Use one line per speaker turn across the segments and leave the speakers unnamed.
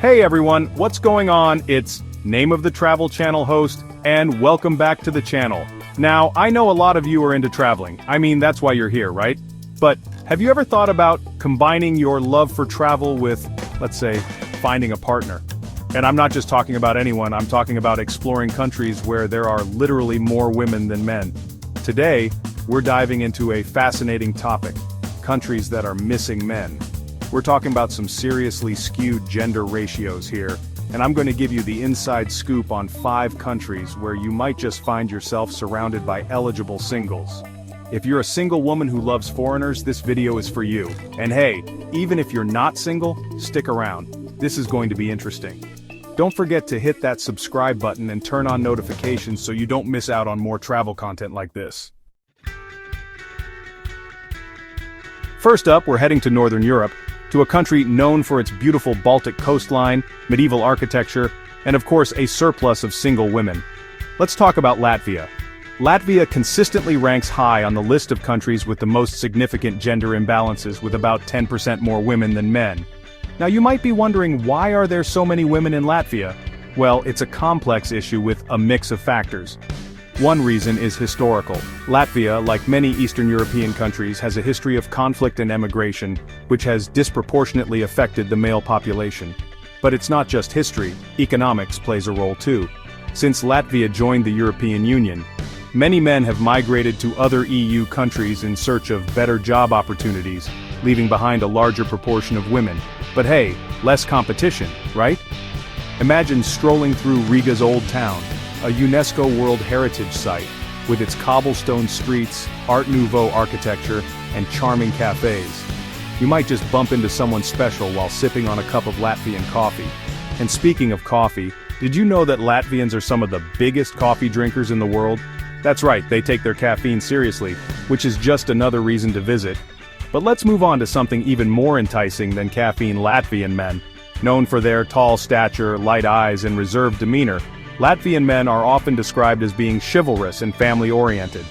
Hey everyone, what's going on? It's Name of the Travel Channel host, and welcome back to the channel. Now, I know a lot of you are into traveling. I mean, that's why you're here, right? But have you ever thought about combining your love for travel with, let's say, finding a partner? And I'm not just talking about anyone, I'm talking about exploring countries where there are literally more women than men. Today, we're diving into a fascinating topic: countries that are missing men. We're talking about some seriously skewed gender ratios here, and I'm going to give you the inside scoop on 5 countries where you might just find yourself surrounded by eligible singles. If you're a single woman who loves foreigners, this video is for you. And hey, even if you're not single, stick around. This is going to be interesting. Don't forget to hit that subscribe button and turn on notifications so you don't miss out on more travel content like this. First up, we're heading to Northern Europe, to a country known for its beautiful Baltic coastline, medieval architecture, and of course a surplus of single women. Let's talk about Latvia. Latvia consistently ranks high on the list of countries with the most significant gender imbalances, with about 10% more women than men. Now you might be wondering, why are there so many women in Latvia? Well, it's a complex issue with a mix of factors. One reason is historical. Latvia, like many Eastern European countries, has a history of conflict and emigration, which has disproportionately affected the male population. But it's not just history, economics plays a role too. Since Latvia joined the European Union, many men have migrated to other EU countries in search of better job opportunities, leaving behind a larger proportion of women. But hey, less competition, right? Imagine strolling through Riga's old town, a UNESCO World Heritage Site, with its cobblestone streets, Art Nouveau architecture, and charming cafes. You might just bump into someone special while sipping on a cup of Latvian coffee. And speaking of coffee, did you know that Latvians are some of the biggest coffee drinkers in the world? That's right, they take their caffeine seriously, which is just another reason to visit. But let's move on to something even more enticing than caffeine. Latvian men. Known for their tall stature, light eyes, and reserved demeanor, Latvian men are often described as being chivalrous and family-oriented.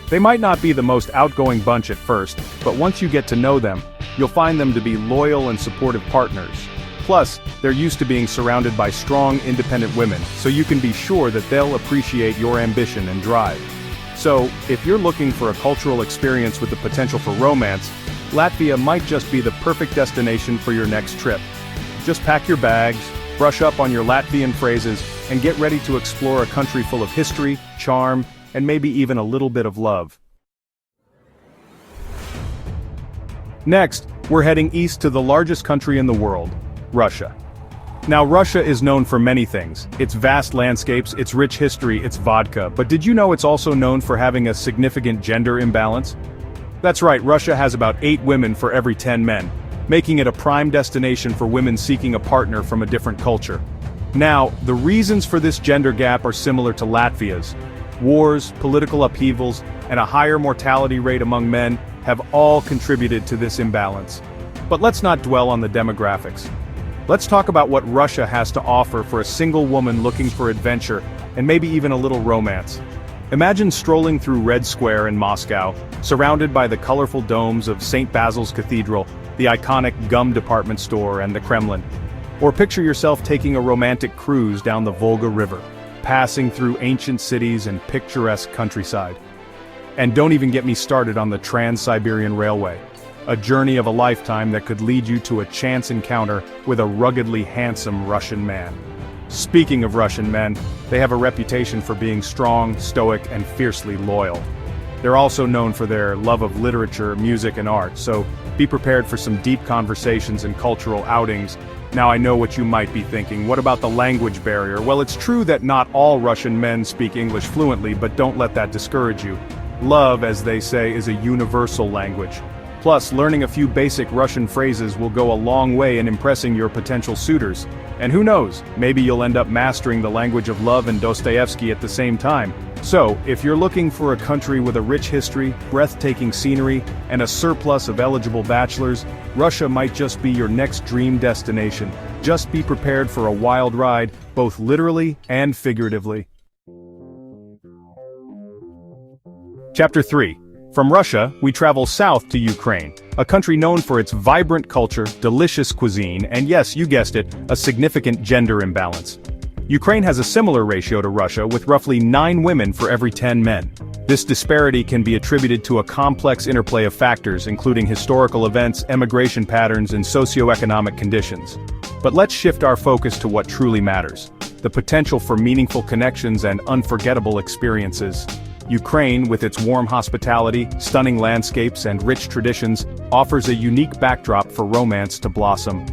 They might not be the most outgoing bunch at first, but once you get to know them, you'll find them to be loyal and supportive partners. Plus, they're used to being surrounded by strong, independent women, so you can be sure that they'll appreciate your ambition and drive. So, if you're looking for a cultural experience with the potential for romance, Latvia might just be the perfect destination for your next trip. Just pack your bags, brush up on your Latvian phrases, and get ready to explore a country full of history, charm, and maybe even a little bit of love. Next, we're heading east to the largest country in the world, Russia. Now, Russia is known for many things: its vast landscapes, its rich history, its vodka. But did you know it's also known for having a significant gender imbalance? That's right, Russia has about 8 women for every 10 men, making it a prime destination for women seeking a partner from a different culture. Now, the reasons for this gender gap are similar to Latvia's. Wars, political upheavals, and a higher mortality rate among men have all contributed to this imbalance. But let's not dwell on the demographics. Let's talk about what Russia has to offer for a single woman looking for adventure, and maybe even a little romance. Imagine strolling through Red Square in Moscow, surrounded by the colorful domes of St. Basil's Cathedral, the iconic gum department store, and the Kremlin. Or picture yourself taking a romantic cruise down the Volga River, passing through ancient cities and picturesque countryside. And don't even get me started on the Trans-Siberian Railway, a journey of a lifetime that could lead you to a chance encounter with a ruggedly handsome Russian man. Speaking of Russian men, they have a reputation for being strong, stoic, and fiercely loyal. They're also known for their love of literature, music, and art, so be prepared for some deep conversations and cultural outings. Now I know what you might be thinking: what about the language barrier? Well, it's true that not all Russian men speak English fluently, but don't let that discourage you. Love, as they say, is a universal language. Plus, learning a few basic Russian phrases will go a long way in impressing your potential suitors. And who knows, maybe you'll end up mastering the language of love and Dostoevsky at the same time. So, if you're looking for a country with a rich history, breathtaking scenery, and a surplus of eligible bachelors, Russia might just be your next dream destination. Just be prepared for a wild ride, both literally and figuratively. Chapter 3. From Russia, we travel south to Ukraine, a country known for its vibrant culture, delicious cuisine, and yes, you guessed it, a significant gender imbalance. Ukraine has a similar ratio to Russia with roughly 9 women for every 10 men. This disparity can be attributed to a complex interplay of factors including historical events, emigration patterns, and socioeconomic conditions. But let's shift our focus to what truly matters: the potential for meaningful connections and unforgettable experiences. Ukraine, with its warm hospitality, stunning landscapes, and rich traditions, offers a unique backdrop for romance to blossom.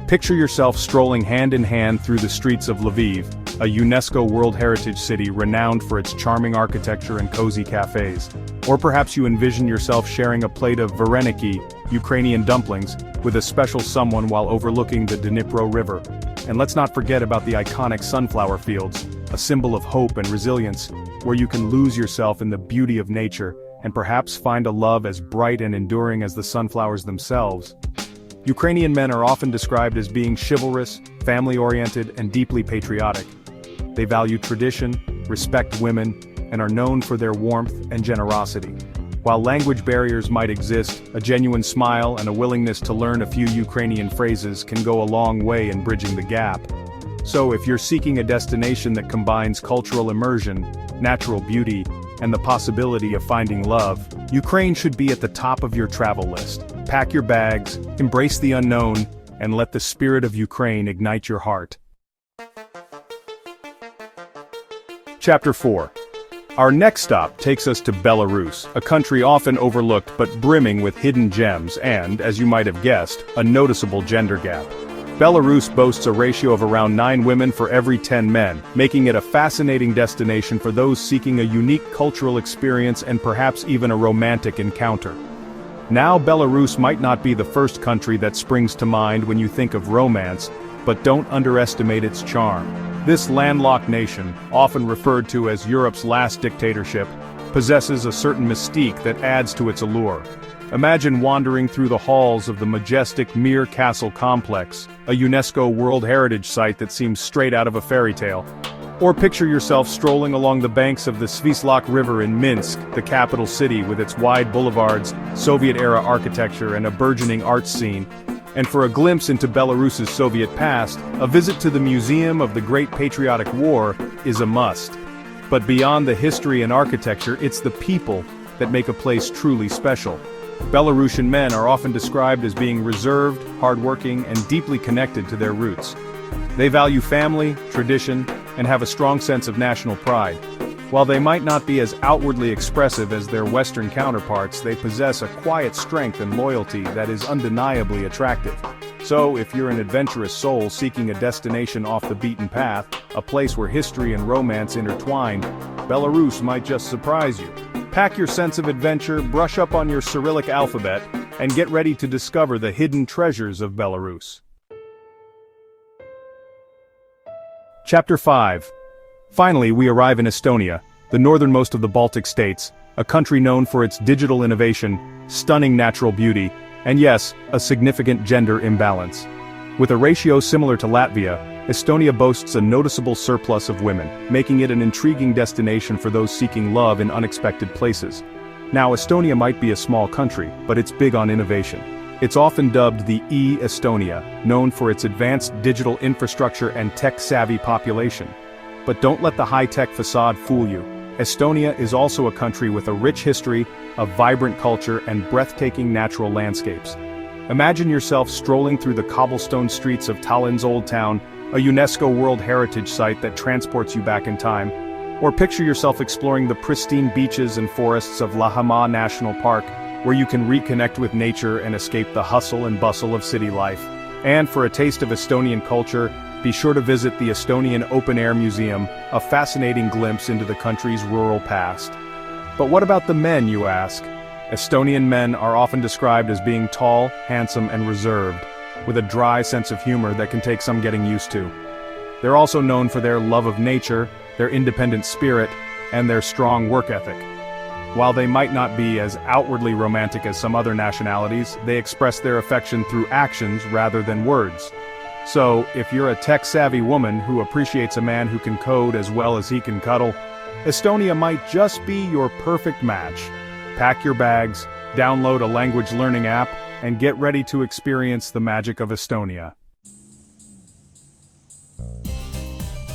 Picture yourself strolling hand in hand through the streets of Lviv, a UNESCO World Heritage City renowned for its charming architecture and cozy cafes. Or perhaps you envision yourself sharing a plate of vareniki, Ukrainian dumplings, with a special someone while overlooking the Dnipro River. And let's not forget about the iconic sunflower fields, a symbol of hope and resilience, where you can lose yourself in the beauty of nature, and perhaps find a love as bright and enduring as the sunflowers themselves. Ukrainian men are often described as being chivalrous, family-oriented, and deeply patriotic. They value tradition, respect women, and are known for their warmth and generosity. While language barriers might exist, a genuine smile and a willingness to learn a few Ukrainian phrases can go a long way in bridging the gap. So if you're seeking a destination that combines cultural immersion, natural beauty, and the possibility of finding love, Ukraine should be at the top of your travel list. Pack your bags, embrace the unknown, and let the spirit of Ukraine ignite your heart. Chapter 4. Our next stop takes us to Belarus, a country often overlooked but brimming with hidden gems and, as you might have guessed, a noticeable gender gap. Belarus boasts a ratio of around 9 women for every 10 men, making it a fascinating destination for those seeking a unique cultural experience and perhaps even a romantic encounter. Now, Belarus might not be the first country that springs to mind when you think of romance, but don't underestimate its charm. This landlocked nation, often referred to as Europe's last dictatorship, possesses a certain mystique that adds to its allure. Imagine wandering through the halls of the majestic Mir Castle complex, a UNESCO World Heritage Site that seems straight out of a fairy tale. Or picture yourself strolling along the banks of the Svislach River in Minsk, the capital city with its wide boulevards, Soviet-era architecture, and a burgeoning arts scene. And for a glimpse into Belarus's Soviet past, a visit to the Museum of the Great Patriotic War is a must. But beyond the history and architecture, it's the people that make a place truly special. Belarusian men are often described as being reserved, hardworking, and deeply connected to their roots. They value family, tradition, and have a strong sense of national pride. While they might not be as outwardly expressive as their Western counterparts, they possess a quiet strength and loyalty that is undeniably attractive. So, if you're an adventurous soul seeking a destination off the beaten path, a place where history and romance intertwine, Belarus might just surprise you. Pack your sense of adventure, brush up on your Cyrillic alphabet, and get ready to discover the hidden treasures of Belarus. Chapter 5. Finally, we arrive in Estonia, the northernmost of the Baltic states, a country known for its digital innovation, stunning natural beauty, and yes, a significant gender imbalance. With a ratio similar to Latvia, Estonia boasts a noticeable surplus of women, making it an intriguing destination for those seeking love in unexpected places. Now, Estonia might be a small country, but it's big on innovation. It's often dubbed the E-Estonia, known for its advanced digital infrastructure and tech-savvy population. But don't let the high-tech facade fool you. Estonia is also a country with a rich history, a vibrant culture, and breathtaking natural landscapes. Imagine yourself strolling through the cobblestone streets of Tallinn's Old Town, a UNESCO World Heritage Site that transports you back in time. Or picture yourself exploring the pristine beaches and forests of Lahama National Park, where you can reconnect with nature and escape the hustle and bustle of city life. And for a taste of Estonian culture, be sure to visit the Estonian Open Air Museum, a fascinating glimpse into the country's rural past. But what about the men, you ask? Estonian men are often described as being tall, handsome, and reserved, with a dry sense of humor that can take some getting used to. They're also known for their love of nature, their independent spirit, and their strong work ethic. While they might not be as outwardly romantic as some other nationalities, they express their affection through actions rather than words. So, if you're a tech-savvy woman who appreciates a man who can code as well as he can cuddle, Estonia might just be your perfect match. pack your bags, download a language learning app, and get ready to experience the magic of Estonia.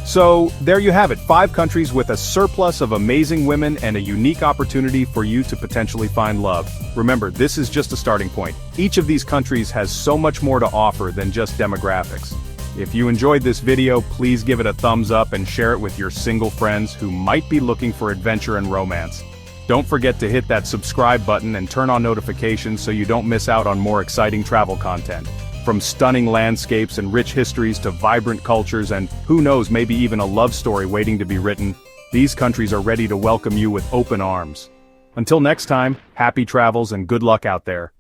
So, there you have it, 5 countries with a surplus of amazing women and a unique opportunity for you to potentially find love. Remember, this is just a starting point. Each of these countries has so much more to offer than just demographics. If you enjoyed this video, please give it a thumbs up and share it with your single friends who might be looking for adventure and romance. Don't forget to hit that subscribe button and turn on notifications so you don't miss out on more exciting travel content. From stunning landscapes and rich histories to vibrant cultures and, who knows, maybe even a love story waiting to be written, these countries are ready to welcome you with open arms. Until next time, happy travels and good luck out there.